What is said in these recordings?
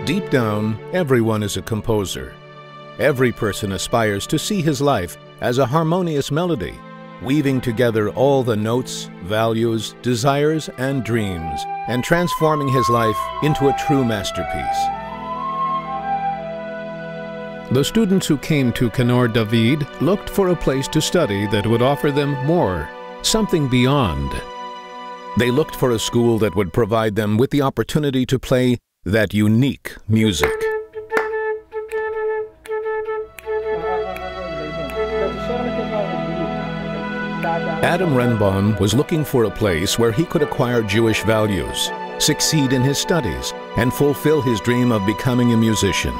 Deep down, everyone is a composer. Every person aspires to see his life as a harmonious melody, weaving together all the notes, values, desires, and dreams, and transforming his life into a true masterpiece. The students who came to Kינור David looked for a place to study that would offer them more, something beyond. They looked for a school that would provide them with the opportunity to play that unique music. Adam Renbaum was looking for a place where he could acquire Jewish values, succeed in his studies, and fulfill his dream of becoming a musician.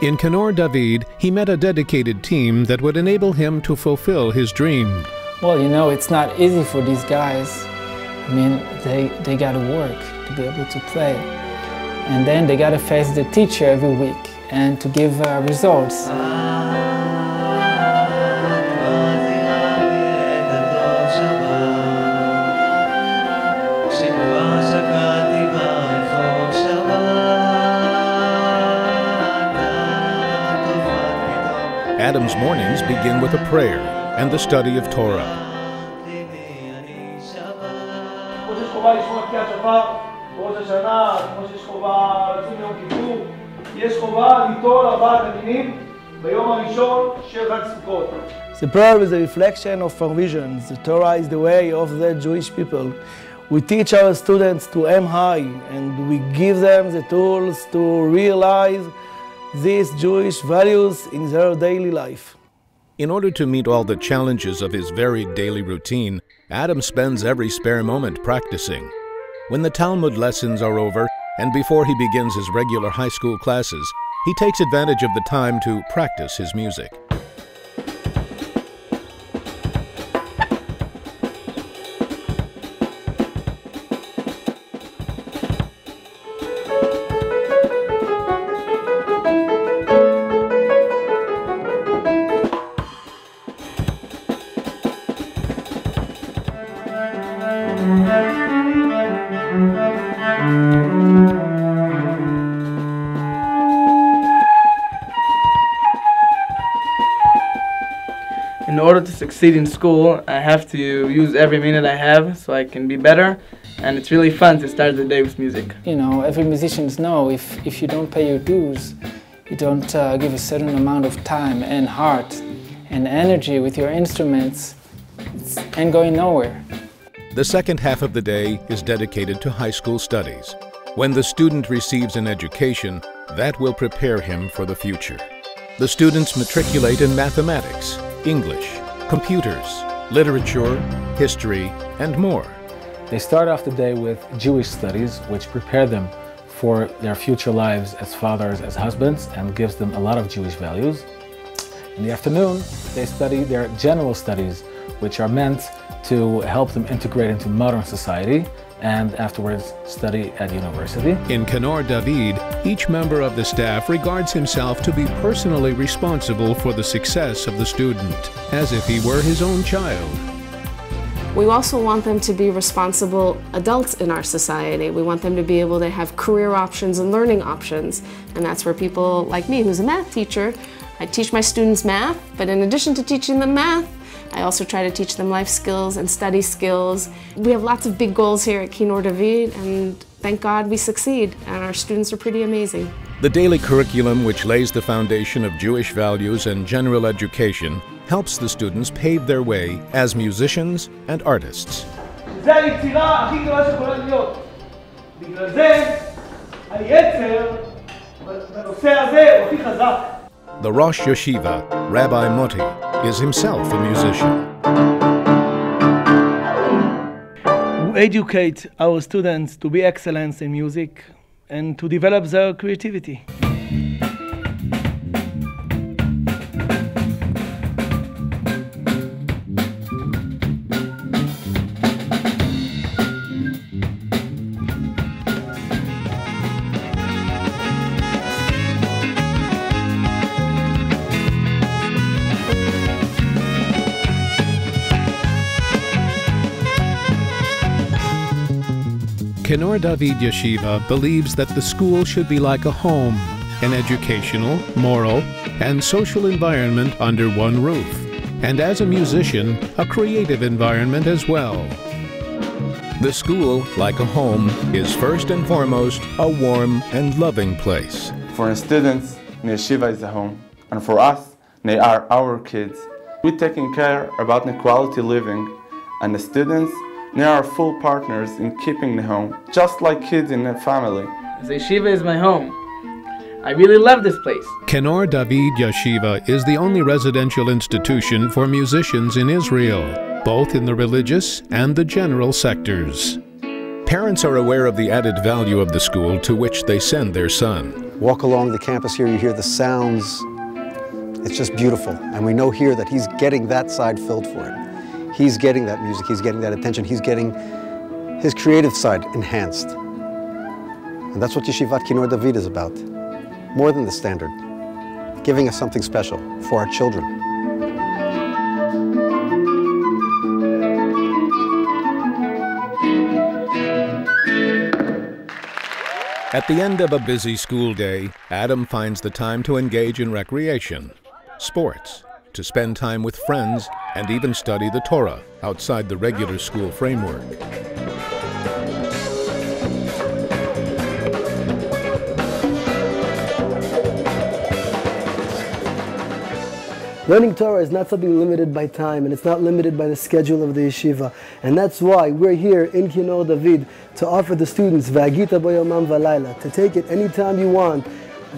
In Kינור David, he met a dedicated team that would enable him to fulfill his dream. Well, you know, it's not easy for these guys. I mean, they got to work to be able to play. And then they got to face the teacher every week and to give results. Adam's mornings begin with a prayer and the study of Torah. The prayer is a reflection of our visions. The Torah is the way of the Jewish people. We teach our students to aim high, and we give them the tools to realize these Jewish values in their daily life. In order to meet all the challenges of his varied daily routine, Adam spends every spare moment practicing. When the Talmud lessons are over, and before he begins his regular high school classes, he takes advantage of the time to practice his music. In order to succeed in school, I have to use every minute I have so I can be better, and it's really fun to start the day with music. You know, every musician knows if you don't pay your dues, you don't give a certain amount of time and heart and energy with your instruments, it ain't going nowhere. The second half of the day is dedicated to high school studies. When the student receives an education, that will prepare him for the future. The students matriculate in mathematics, English, computers, literature, history, and more. They start off the day with Jewish studies, which prepare them for their future lives as fathers, as husbands, and gives them a lot of Jewish values. In the afternoon, they study their general studies, which are meant to help them integrate into modern society, and afterwards study at university. In Kינור David, each member of the staff regards himself to be personally responsible for the success of the student, as if he were his own child. We also want them to be responsible adults in our society. We want them to be able to have career options and learning options. And that's where people like me, who's a math teacher, I teach my students math, but in addition to teaching them math, I also try to teach them life skills and study skills. We have lots of big goals here at Kינור David, and thank God we succeed, and our students are pretty amazing. The daily curriculum, which lays the foundation of Jewish values and general education, helps the students pave their way as musicians and artists. The Rosh Yeshiva, Rabbi Moti, is himself a musician. We educate our students to be excellent in music and to develop their creativity. Kינור David Yeshiva believes that the school should be like a home, an educational, moral, and social environment under one roof, and as a musician, a creative environment as well. The school, like a home, is first and foremost a warm and loving place. For the students, the yeshiva is a home, and for us, they are our kids. We're taking care about the quality living, and the students, they are full partners in keeping the home, just like kids in a family. The yeshiva is my home. I really love this place. Kינור David Yeshiva is the only residential institution for musicians in Israel, both in the religious and the general sectors. Parents are aware of the added value of the school to which they send their son. Walk along the campus here, you hear the sounds. It's just beautiful. And we know here that he's getting that side filled for him. He's getting that music, he's getting that attention, he's getting his creative side enhanced. And that's what Yeshivat Kינור David is about. More than the standard. Giving us something special for our children. At the end of a busy school day, Adam finds the time to engage in recreation, sports, to spend time with friends, and even study the Torah outside the regular school framework. Learning Torah is not something limited by time, and it's not limited by the schedule of the yeshiva. And that's why we're here in Kינור David to offer the students V'agita bo yomam v'layla, to take it anytime you want.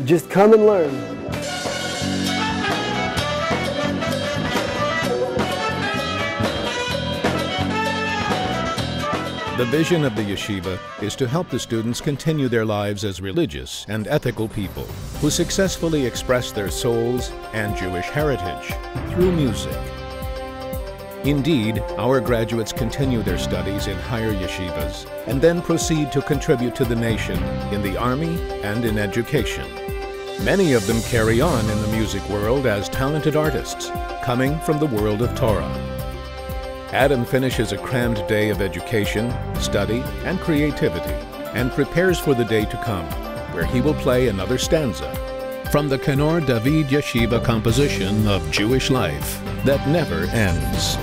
Just come and learn. The vision of the yeshiva is to help the students continue their lives as religious and ethical people who successfully express their souls and Jewish heritage through music. Indeed, our graduates continue their studies in higher yeshivas and then proceed to contribute to the nation in the army and in education. Many of them carry on in the music world as talented artists, coming from the world of Torah. Adam finishes a crammed day of education, study, and creativity, and prepares for the day to come, where he will play another stanza from the Kינור David Yeshiva composition of Jewish life that never ends.